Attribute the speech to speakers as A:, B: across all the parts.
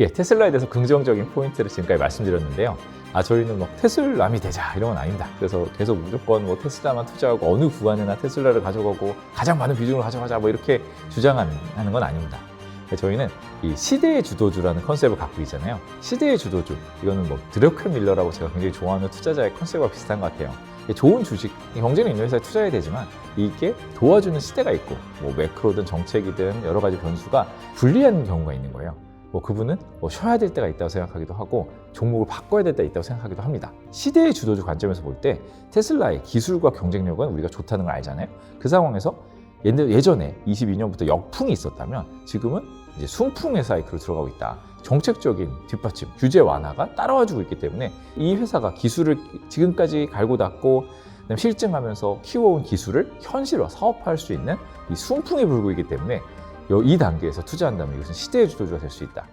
A: 예, 테슬라에 대해서 긍정적인 포인트를 지금까지 말씀드렸는데요. 저희는 테슬람이 되자 이런 건 아닙니다. 그래서 계속 무조건 테슬라만 투자하고 어느 구간에나 테슬라를 가져가고 가장 많은 비중을 가져가자 이렇게 주장하는 건 아닙니다. 저희는 이 시대의 주도주라는 컨셉을 갖고 있잖아요. 시대의 주도주, 이거는 드러켈 밀러라고 제가 굉장히 좋아하는 투자자의 컨셉과 비슷한 것 같아요. 좋은 주식, 경쟁력 있는 회사에 투자해야 되지만 이게 도와주는 시대가 있고 매크로든 정책이든 여러 가지 변수가 불리한 경우가 있는 거예요. 그분은 쉬어야 될 때가 있다고 생각하기도 하고 종목을 바꿔야 될 때가 있다고 생각하기도 합니다. 시대의 주도주 관점에서 볼 때 테슬라의 기술과 경쟁력은 우리가 좋다는 걸 알잖아요. 그 상황에서 예전에 22년부터 역풍이 있었다면 지금은 이제 순풍의 사이클로 들어가고 있다. 정책적인 뒷받침, 규제 완화가 따라와주고 있기 때문에 이 회사가 기술을 지금까지 갈고 닦고 실증하면서 키워온 기술을 현실화, 사업화할 수 있는 이 순풍이 불고 있기 때문에 이 단계에서 투자한다면 이것은 시대의 주도주가 될 수 있다.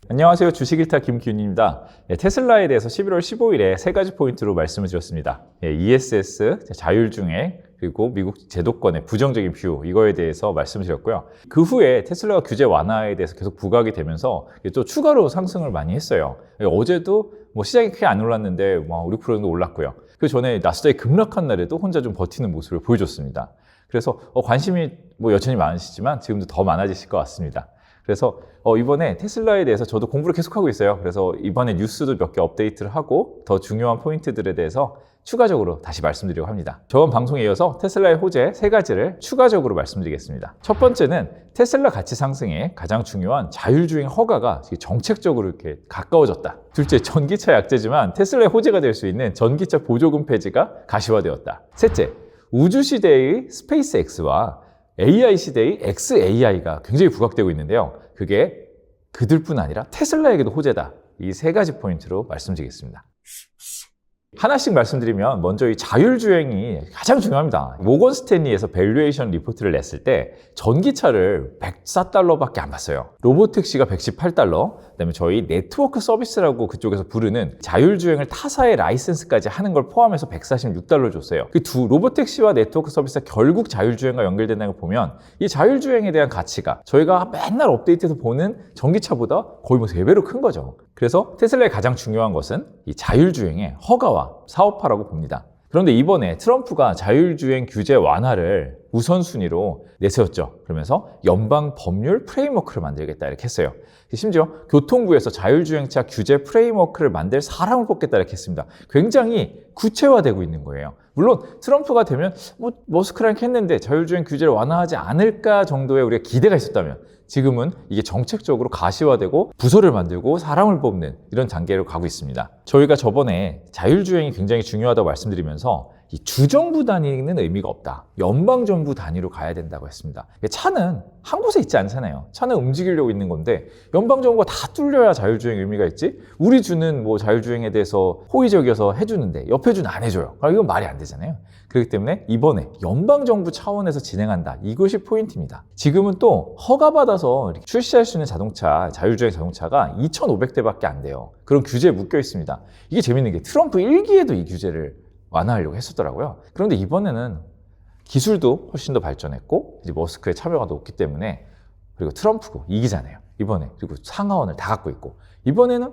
A: 안녕하세요. 주식 1타 김기훈입니다. 테슬라에 대해서 11월 15일에 세 가지 포인트로 말씀을 드렸습니다. ESS, 자율주행, 그리고 미국 제도권의 부정적인 뷰, 이거에 대해서 말씀드렸고요. 그 후에 테슬라가 규제 완화에 대해서 계속 부각이 되면서 또 추가로 상승을 많이 했어요. 어제도 시장이 크게 안 올랐는데 5% 정도 올랐고요. 그 전에 나스닥이 급락한 날에도 혼자 좀 버티는 모습을 보여줬습니다. 그래서 관심이 여전히 많으시지만 지금도 더 많아지실 것 같습니다. 그래서 이번에 테슬라에 대해서 저도 공부를 계속하고 있어요. 그래서 이번에 뉴스도 몇 개 업데이트를 하고 더 중요한 포인트들에 대해서 추가적으로 다시 말씀드리려고 합니다. 저번 방송에 이어서 테슬라의 호재 세 가지를 추가적으로 말씀드리겠습니다. 첫 번째는 테슬라 가치 상승에 가장 중요한 자율주행 허가가 정책적으로 이렇게 가까워졌다. 둘째, 전기차 약재지만 테슬라의 호재가 될 수 있는 전기차 보조금 폐지가 가시화되었다. 셋째, 우주시대의 스페이스X와 AI 시대의 XAI가 굉장히 부각되고 있는데요. 그게 그들뿐 아니라 테슬라에게도 호재다. 이 세 가지 포인트로 말씀드리겠습니다. 하나씩 말씀드리면 먼저 이 자율주행이 가장 중요합니다. 모건 스탠리에서 밸류에이션 리포트를 냈을 때 전기차를 104달러밖에 안 봤어요. 로보택시가 118달러, 그다음에 저희 네트워크 서비스라고 그쪽에서 부르는 자율주행을 타사의 라이센스까지 하는 걸 포함해서 146달러 줬어요. 그 두 로보택시와 네트워크 서비스가 결국 자율주행과 연결된다는 걸 보면 이 자율주행에 대한 가치가 저희가 맨날 업데이트해서 보는 전기차보다 거의 3배로 큰 거죠. 그래서 테슬라의 가장 중요한 것은 이 자율주행의 허가와 사업화라고 봅니다. 그런데 이번에 트럼프가 자율주행 규제 완화를 우선순위로 내세웠죠. 그러면서 연방 법률 프레임워크를 만들겠다 이렇게 했어요. 심지어 교통부에서 자율주행차 규제 프레임워크를 만들 사람을 뽑겠다 이렇게 했습니다. 굉장히 구체화되고 있는 거예요. 물론 트럼프가 되면 머스크랑 했는데 자율주행 규제를 완화하지 않을까 정도의 우리가 기대가 있었다면 지금은 이게 정책적으로 가시화되고 부서를 만들고 사람을 뽑는 이런 단계로 가고 있습니다. 저희가 저번에 자율주행이 굉장히 중요하다고 말씀드리면서 이 주정부 단위는 의미가 없다. 연방정부 단위로 가야 된다고 했습니다. 차는 한 곳에 있지 않잖아요. 차는 움직이려고 있는 건데 연방정부가 다 뚫려야 자율주행 의미가 있지? 우리 주는 자율주행에 대해서 호의적이어서 해주는데 옆에 주는 안 해줘요. 이건 말이 안 되잖아요. 그렇기 때문에 이번에 연방정부 차원에서 진행한다. 이것이 포인트입니다. 지금은 또 허가받아서 출시할 수 있는 자동차, 자율주행 자동차가 2,500대밖에 안 돼요. 그런 규제에 묶여 있습니다. 이게 재밌는 게 트럼프 1기에도 이 규제를 완화하려고 했었더라고요. 그런데 이번에는 기술도 훨씬 더 발전했고 이제 머스크의 참여가 높기 때문에, 그리고 트럼프고 이기잖아요. 이번에. 그리고 상하원을 다 갖고 있고 이번에는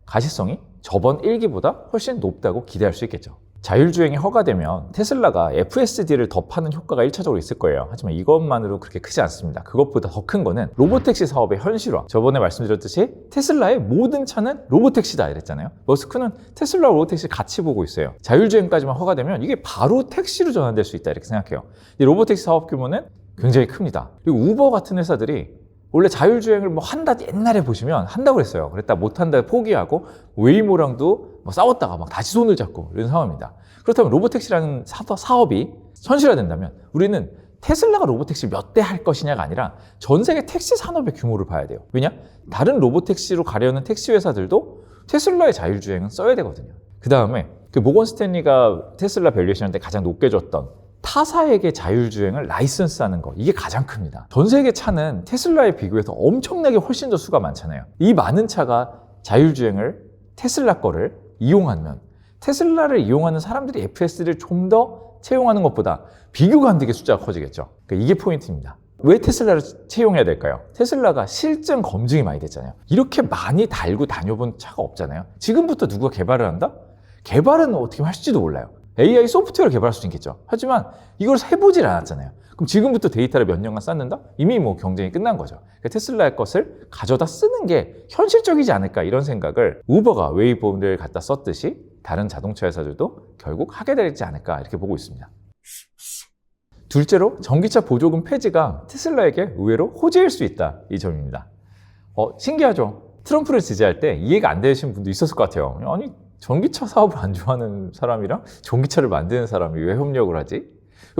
A: 가시성이 저번 1기보다 훨씬 높다고 기대할 수 있겠죠. 자율주행이 허가되면 테슬라가 FSD를 더 파는 효과가 1차적으로 있을 거예요. 하지만 이것만으로 그렇게 크지 않습니다. 그것보다 더 큰 거는 로보택시 사업의 현실화. 저번에 말씀드렸듯이 테슬라의 모든 차는 로보택시다 이랬잖아요. 머스크는 테슬라 로보택시 같이 보고 있어요. 자율주행까지만 허가되면 이게 바로 택시로 전환될 수 있다 이렇게 생각해요. 이 로보택시 사업 규모는 굉장히 큽니다. 그리고 우버 같은 회사들이 원래 자율주행을 한다, 옛날에 보시면 한다고 그랬어요. 그랬다 못한다 포기하고 웨이모랑도 싸웠다가 다시 손을 잡고 이런 상황입니다. 그렇다면 로보택시라는 사업이 현실화된다면 우리는 테슬라가 로보택시 몇 대 할 것이냐가 아니라 전 세계 택시 산업의 규모를 봐야 돼요. 왜냐? 다른 로보택시로 가려는 택시 회사들도 테슬라의 자율주행은 써야 되거든요. 그 다음에 모건 스탠리가 테슬라 밸류에이션 때 가장 높게 줬던 타사에게 자율주행을 라이선스하는 거, 이게 가장 큽니다. 전 세계 차는 테슬라에 비교해서 엄청나게 훨씬 더 수가 많잖아요. 이 많은 차가 자율주행을 테슬라 거를 이용하면 테슬라를 이용하는 사람들이 FSD를 좀 더 채용하는 것보다 비교가 안 되게 숫자가 커지겠죠. 그러니까 이게 포인트입니다. 왜 테슬라를 채용해야 될까요? 테슬라가 실증 검증이 많이 됐잖아요. 이렇게 많이 달고 다녀본 차가 없잖아요. 지금부터 누가 개발을 한다? 개발은 어떻게 할지도 몰라요. AI 소프트웨어를 개발할 수 있겠죠. 하지만 이걸 해보질 않았잖아요. 그럼 지금부터 데이터를 몇 년간 쌓는다? 이미 뭐 경쟁이 끝난 거죠. 그러니까 테슬라의 것을 가져다 쓰는 게 현실적이지 않을까 이런 생각을 우버가 웨이보를 갖다 썼듯이 다른 자동차 회사들도 결국 하게 되지 않을까 이렇게 보고 있습니다. 둘째로 전기차 보조금 폐지가 테슬라에게 의외로 호재일 수 있다 이 점입니다. 신기하죠? 트럼프를 지지할 때 이해가 안 되시는 분도 있었을 것 같아요. 아니 전기차 사업을 안 좋아하는 사람이랑 전기차를 만드는 사람이 왜 협력을 하지?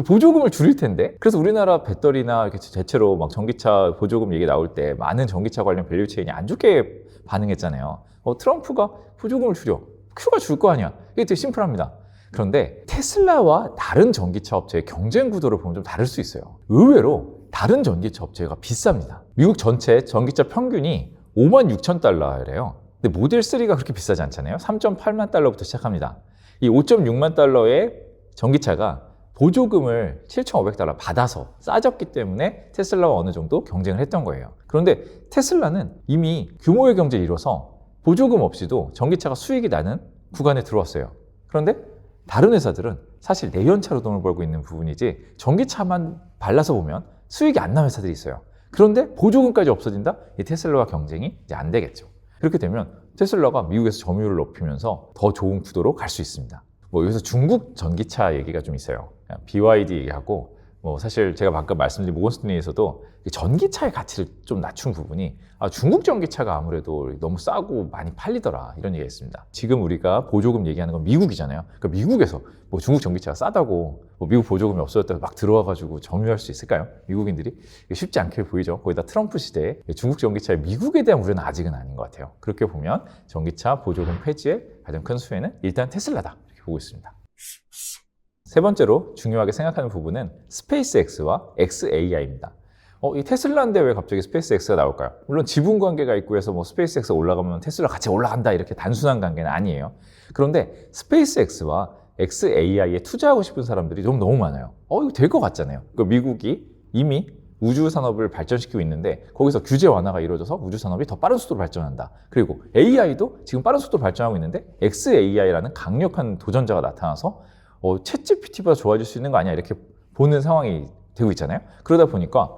A: 보조금을 줄일 텐데. 그래서 우리나라 배터리나 이렇게 대체로 막 전기차 보조금 얘기 나올 때 많은 전기차 관련 밸류체인이 안 좋게 반응했잖아요. 트럼프가 보조금을 줄여. 큐가 줄 거 아니야. 이게 되게 심플합니다. 그런데 테슬라와 다른 전기차 업체의 경쟁 구도를 보면 좀 다를 수 있어요. 의외로 다른 전기차 업체가 비쌉니다. 미국 전체 전기차 평균이 56,000달러래요. 근데 모델 3가 그렇게 비싸지 않잖아요. 3.8만 달러부터 시작합니다. 이 5.6만 달러의 전기차가 보조금을 7,500달러 받아서 싸졌기 때문에 테슬라와 어느 정도 경쟁을 했던 거예요. 그런데 테슬라는 이미 규모의 경제를 이뤄서 보조금 없이도 전기차가 수익이 나는 구간에 들어왔어요. 그런데 다른 회사들은 사실 내연차로 돈을 벌고 있는 부분이지 전기차만 발라서 보면 수익이 안 나는 회사들이 있어요. 그런데 보조금까지 없어진다? 이 테슬라와 경쟁이 이제 안 되겠죠. 이렇게 되면 테슬라가 미국에서 점유율을 높이면서 더 좋은 구도로 갈 수 있습니다. 여기서 중국 전기차 얘기가 좀 있어요. BYD 얘기하고 사실 제가 방금 말씀드린 모건스탠리에서도 전기차의 가치를 좀 낮춘 부분이 중국 전기차가 아무래도 너무 싸고 많이 팔리더라 이런 얘기가 있습니다. 지금 우리가 보조금 얘기하는 건 미국이잖아요. 그러니까 미국에서 중국 전기차가 싸다고 미국 보조금이 없어졌다고 막 들어와가지고 점유할 수 있을까요? 미국인들이 쉽지 않게 보이죠. 거기다 트럼프 시대에 중국 전기차의 미국에 대한 우려는 아직은 아닌 것 같아요. 그렇게 보면 전기차 보조금 폐지의 가장 큰 수혜는 일단 테슬라다 이렇게 보고 있습니다. 세 번째로 중요하게 생각하는 부분은 스페이스X와 xAI입니다. 이 테슬라인데 왜 갑자기 스페이스X가 나올까요? 물론 지분 관계가 있고 해서 스페이스X가 올라가면 테슬라 같이 올라간다 이렇게 단순한 관계는 아니에요. 그런데 스페이스X와 xAI에 투자하고 싶은 사람들이 너무 많아요. 이거 될 것 같잖아요. 미국이 이미 우주 산업을 발전시키고 있는데 거기서 규제 완화가 이루어져서 우주 산업이 더 빠른 속도로 발전한다. 그리고 AI도 지금 빠른 속도로 발전하고 있는데 xAI라는 강력한 도전자가 나타나서 챗GPT보다 좋아질 수 있는 거 아니야 이렇게 보는 상황이 되고 있잖아요. 그러다 보니까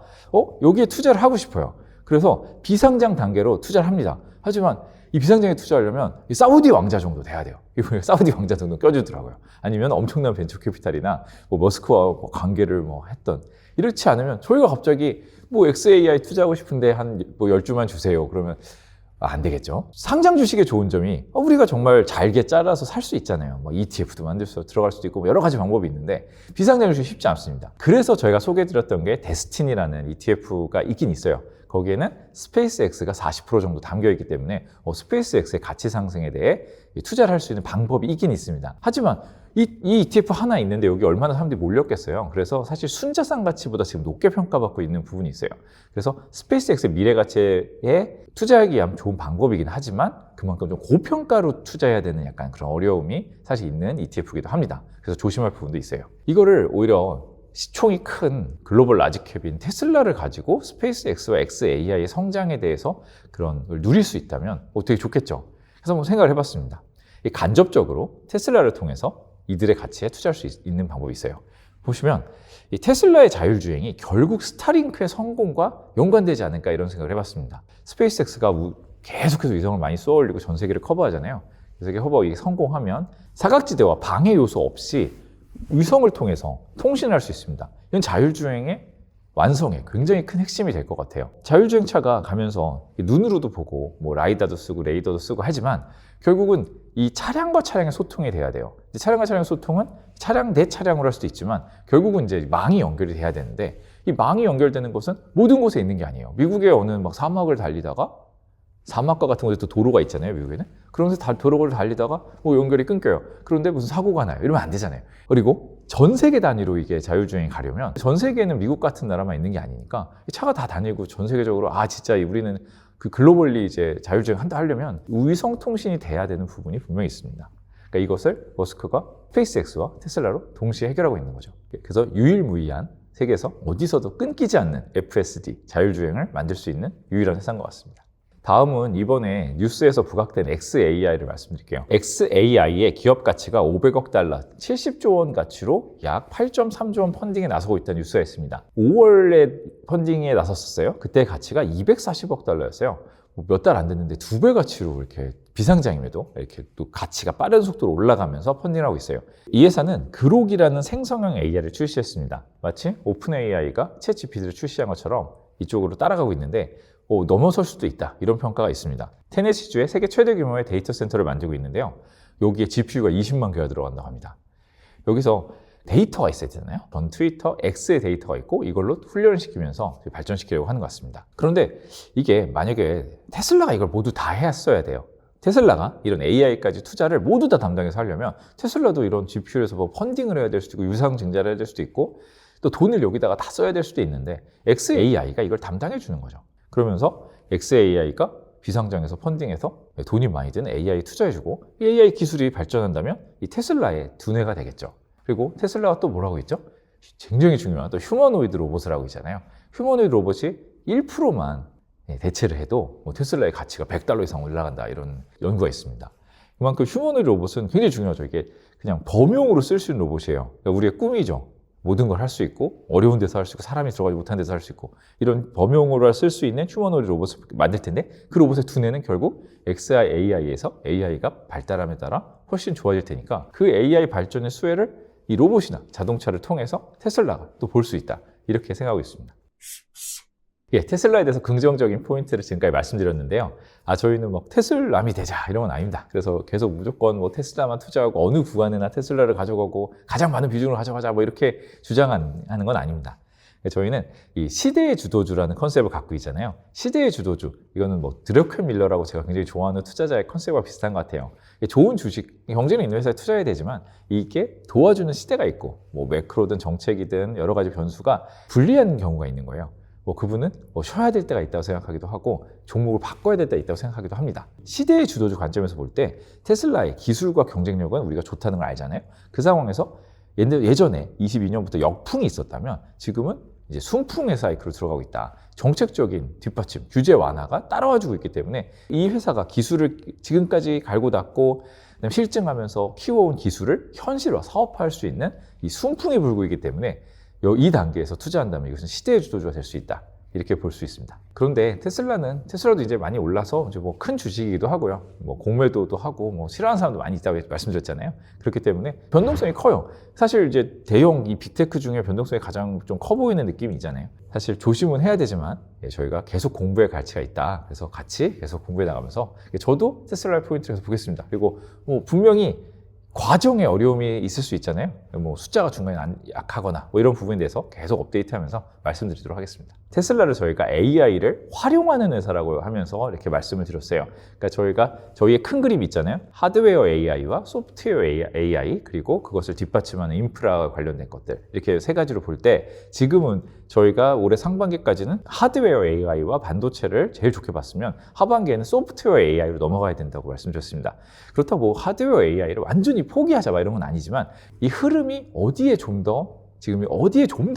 A: 여기에 투자를 하고 싶어요. 그래서 비상장 단계로 투자를 합니다. 하지만 이 비상장에 투자하려면 이 사우디 왕자 정도 돼야 돼요. 사우디 왕자 정도 껴주더라고요. 아니면 엄청난 벤처 캐피탈이나 머스크와 관계를 했던 이렇지 않으면 저희가 갑자기 xAI 투자하고 싶은데 한 10주만 주세요. 그러면 안 되겠죠. 상장 주식의 좋은 점이 우리가 정말 잘게 짜라서 살 수 있잖아요. ETF도 만들 수 들어갈 수도 있고 여러 가지 방법이 있는데 비상장 주식이 쉽지 않습니다. 그래서 저희가 소개해드렸던 게 데스티니라는 ETF가 있긴 있어요. 거기에는 스페이스X가 40% 정도 담겨있기 때문에 스페이스X의 가치 상승에 대해 투자를 할 수 있는 방법이 있긴 있습니다. 하지만 이 ETF 하나 있는데 여기 얼마나 사람들이 몰렸겠어요. 그래서 사실 순자산 가치보다 지금 높게 평가받고 있는 부분이 있어요. 그래서 스페이스X의 미래 가치에 투자하기 위한 좋은 방법이긴 하지만 그만큼 좀 고평가로 투자해야 되는 약간 그런 어려움이 사실 있는 ETF이기도 합니다. 그래서 조심할 부분도 있어요. 이거를 오히려 시총이 큰 글로벌 라지캡인 테슬라를 가지고 스페이스X와 xAI의 성장에 대해서 그런 걸 누릴 수 있다면 되게 좋겠죠. 그래서 생각을 해봤습니다. 간접적으로 테슬라를 통해서 이들의 가치에 투자할 수 있는 방법이 있어요. 보시면 이 테슬라의 자율주행이 결국 스타링크의 성공과 연관되지 않을까 이런 생각을 해봤습니다. 스페이스X가 계속해서 위성을 많이 쏘아 올리고 전 세계를 커버하잖아요. 세계 커버가 성공하면 사각지대와 방해 요소 없이 위성을 통해서 통신할 수 있습니다. 이건 자율주행의 완성에 굉장히 큰 핵심이 될 것 같아요. 자율주행차가 가면서 눈으로도 보고 라이다도 쓰고 레이더도 쓰고 하지만 결국은 이 차량과 차량의 소통이 돼야 돼요. 차량과 차량의 소통은 차량 대 차량으로 할 수도 있지만 결국은 이제 망이 연결이 돼야 되는데 이 망이 연결되는 곳은 모든 곳에 있는 게 아니에요. 미국의 어느 사막을 달리다가 사막과 같은 곳에 또 도로가 있잖아요, 미국에는. 그러면서 도로를 달리다가 연결이 끊겨요. 그런데 무슨 사고가 나요. 이러면 안 되잖아요. 그리고 전 세계 단위로 이게 자율주행이 가려면 전 세계에는 미국 같은 나라만 있는 게 아니니까 차가 다 다니고 전 세계적으로 진짜 우리는 글로벌리 이제 자율주행 하려면 위성 통신이 돼야 되는 부분이 분명히 있습니다. 그러니까 이것을 머스크가 스페이스X와 테슬라로 동시에 해결하고 있는 거죠. 그래서 유일무이한 세계에서 어디서도 끊기지 않는 FSD, 자율주행을 만들 수 있는 유일한 회사인 것 같습니다. 다음은 이번에 뉴스에서 부각된 XAI를 말씀드릴게요. XAI의 기업 가치가 500억 달러, 70조 원 가치로 약 8.3조 원 펀딩에 나서고 있다는 뉴스가 있습니다. 5월에 펀딩에 나섰었어요. 그때 가치가 240억 달러였어요. 몇 달 안 됐는데 2배 가치로 이렇게 비상장임에도 이렇게 또 가치가 빠른 속도로 올라가면서 펀딩을 하고 있어요. 이 회사는 그록이라는 생성형 AI를 출시했습니다. 마치 오픈 AI가 챗 GPT를 출시한 것처럼 이쪽으로 따라가고 있는데 넘어설 수도 있다, 이런 평가가 있습니다. 테네시주에 세계 최대 규모의 데이터 센터를 만들고 있는데요. 여기에 GPU가 20만 개가 들어간다고 합니다. 여기서 데이터가 있어야 되잖아요. 전 트위터 X의 데이터가 있고 이걸로 훈련을 시키면서 발전시키려고 하는 것 같습니다. 그런데 이게 만약에 테슬라가 이걸 모두 다 했어야 돼요. 테슬라가 이런 AI까지 투자를 모두 다 담당해서 하려면 테슬라도 이런 GPU에서 뭐 펀딩을 해야 될 수도 있고 유상증자를 해야 될 수도 있고 또 돈을 여기다가 다 써야 될 수도 있는데 XAI가 이걸 담당해 주는 거죠. 그러면서 XAI가 비상장에서 펀딩해서 돈이 많이 드는 AI 투자해주고 이 AI 기술이 발전한다면 이 테슬라의 두뇌가 되겠죠. 그리고 테슬라가 또 뭐라고 했죠? 굉장히 중요한 또 휴머노이드 로봇을 하고 있잖아요. 휴머노이드 로봇이 1%만 대체를 해도 테슬라의 가치가 100달러 이상 올라간다, 이런 연구가 있습니다. 그만큼 휴머노이드 로봇은 굉장히 중요하죠. 이게 그냥 범용으로 쓸 수 있는 로봇이에요. 그러니까 우리의 꿈이죠. 모든 걸 할 수 있고 어려운 데서 할 수 있고 사람이 들어가지 못한 데서 할 수 있고 이런 범용으로 쓸 수 있는 휴머노이드 로봇을 만들 텐데 그 로봇의 두뇌는 결국 XAI에서 AI가 발달함에 따라 훨씬 좋아질 테니까 그 AI 발전의 수혜를 이 로봇이나 자동차를 통해서 테슬라가 또 볼 수 있다, 이렇게 생각하고 있습니다. 예, 테슬라에 대해서 긍정적인 포인트를 지금까지 말씀드렸는데요. 저희는 뭐 테슬람이 되자 이런 건 아닙니다. 그래서 계속 무조건 뭐 테슬라만 투자하고 어느 구간에나 테슬라를 가져가고 가장 많은 비중을 가져가자 뭐 이렇게 주장하는 건 아닙니다. 저희는 이 시대의 주도주라는 컨셉을 갖고 있잖아요. 시대의 주도주, 이거는 뭐 드러켄 밀러라고 제가 굉장히 좋아하는 투자자의 컨셉과 비슷한 것 같아요. 좋은 주식, 경쟁력 있는 회사에 투자해야 되지만 이게 도와주는 시대가 있고 뭐 매크로든 정책이든 여러 가지 변수가 불리한 경우가 있는 거예요. 그분은 쉬어야 될 때가 있다고 생각하기도 하고 종목을 바꿔야 될 때가 있다고 생각하기도 합니다. 시대의 주도주 관점에서 볼 때 테슬라의 기술과 경쟁력은 우리가 좋다는 걸 알잖아요. 그 상황에서 예전에 22년부터 역풍이 있었다면 지금은 이제 순풍의 사이클로 들어가고 있다. 정책적인 뒷받침, 규제 완화가 따라와주고 있기 때문에 이 회사가 기술을 지금까지 갈고 닦고 실증하면서 키워온 기술을 현실화, 사업화할 수 있는 이 순풍이 불고 있기 때문에 이 단계에서 투자한다면 이것은 시대의 주도주가 될 수 있다, 이렇게 볼 수 있습니다. 그런데 테슬라도 이제 많이 올라서 이제 뭐 큰 주식이기도 하고요. 뭐 공매도도 하고 뭐 싫어하는 사람도 많이 있다고 말씀드렸잖아요. 그렇기 때문에 변동성이 커요. 사실 이제 대형 이 빅테크 중에 변동성이 가장 좀 커 보이는 느낌이 있잖아요. 사실 조심은 해야 되지만 저희가 계속 공부할 가치가 있다. 그래서 같이 계속 공부해 나가면서 저도 테슬라의 포인트에서 보겠습니다. 그리고 뭐 분명히 과정에 어려움이 있을 수 있잖아요. 뭐 숫자가 중간에 약하거나 뭐 이런 부분에 대해서 계속 업데이트하면서 말씀드리도록 하겠습니다. 테슬라를 저희가 AI를 활용하는 회사라고 하면서 이렇게 말씀을 드렸어요. 그러니까 저희의 큰 그림 있잖아요. 하드웨어 AI와 소프트웨어 AI, 그리고 그것을 뒷받침하는 인프라 관련된 것들, 이렇게 세 가지로 볼 때 지금은 저희가 올해 상반기까지는 하드웨어 AI와 반도체를 제일 좋게 봤으면 하반기에는 소프트웨어 AI로 넘어가야 된다고 말씀드렸습니다. 그렇다고 뭐 하드웨어 AI를 완전히 포기하자 이런 건 아니지만 이 흐름이 어디에 좀 더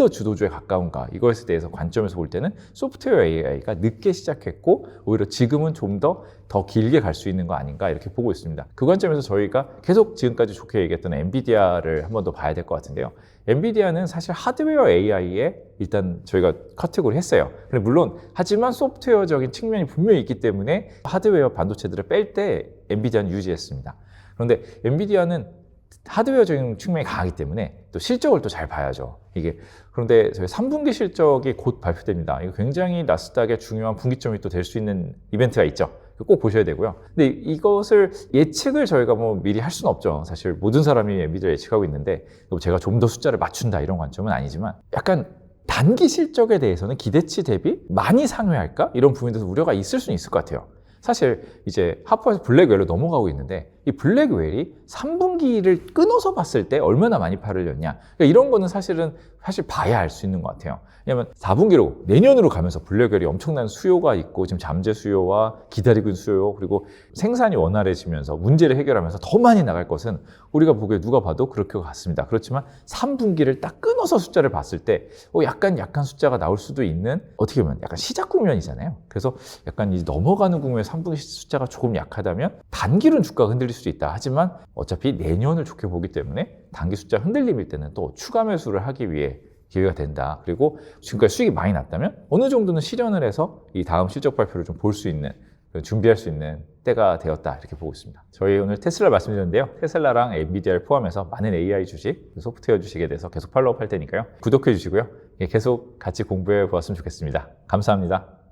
A: 주도주에 가까운가, 이거에 대해서 관점에서 볼 때는 소프트웨어 AI가 늦게 시작했고 오히려 지금은 좀 더 길게 갈 수 있는 거 아닌가, 이렇게 보고 있습니다. 그 관점에서 저희가 계속 지금까지 좋게 얘기했던 엔비디아를 한 번 더 봐야 될 것 같은데요. 엔비디아는 사실 하드웨어 AI에 일단 저희가 카테고리 했어요. 물론 하지만 소프트웨어적인 측면이 분명히 있기 때문에 하드웨어 반도체들을 뺄 때 엔비디아는 유지했습니다. 그런데 엔비디아는 하드웨어적인 측면이 강하기 때문에 또 실적을 또 잘 봐야죠. 그런데 저희 3분기 실적이 곧 발표됩니다. 이거 굉장히 나스닥의 중요한 분기점이 또 될 수 있는 이벤트가 있죠. 꼭 보셔야 되고요. 근데 이것을 예측을 저희가 뭐 미리 할 수는 없죠. 사실 모든 사람이 엔비디아를 예측하고 있는데 제가 좀 더 숫자를 맞춘다 이런 관점은 아니지만 약간 단기 실적에 대해서는 기대치 대비 많이 상회할까? 이런 부분에 대해서 우려가 있을 수는 있을 것 같아요. 사실 이제 하퍼에서 블랙웰로 넘어가고 있는데 이 블랙웰이 3분기를 끊어서 봤을 때 얼마나 많이 팔으렸냐. 그러니까 이런 거는 사실 봐야 알 수 있는 것 같아요. 왜냐면 4분기로 내년으로 가면서 블랙웰이 엄청난 수요가 있고 지금 잠재 수요와 기다리고 있는 수요 그리고 생산이 원활해지면서 문제를 해결하면서 더 많이 나갈 것은 우리가 보기에 누가 봐도 그렇게 같습니다. 그렇지만 3분기를 딱 끊어서 숫자를 봤을 때 약간 숫자가 나올 수도 있는 어떻게 보면 약간 시작 국면이잖아요. 그래서 약간 이 넘어가는 국면에 3분기 숫자가 조금 약하다면 단기로는 주가가 흔들릴 수도 있다. 하지만 어차피 내년을 좋게 보기 때문에 단기 숫자 흔들림일 때는 또 추가 매수를 하기 위해 기회가 된다. 그리고 지금까지 수익이 많이 났다면 어느 정도는 실현을 해서 이 다음 실적 발표를 좀 볼 수 있는 준비할 수 있는 때가 되었다 이렇게 보고 있습니다. 저희 오늘 테슬라 말씀드렸는데요. 테슬라랑 엔비디아를 포함해서 많은 AI 주식, 소프트웨어 주식에 대해서 계속 팔로우업 할 테니까요. 구독해 주시고요. 계속 같이 공부해 보았으면 좋겠습니다. 감사합니다.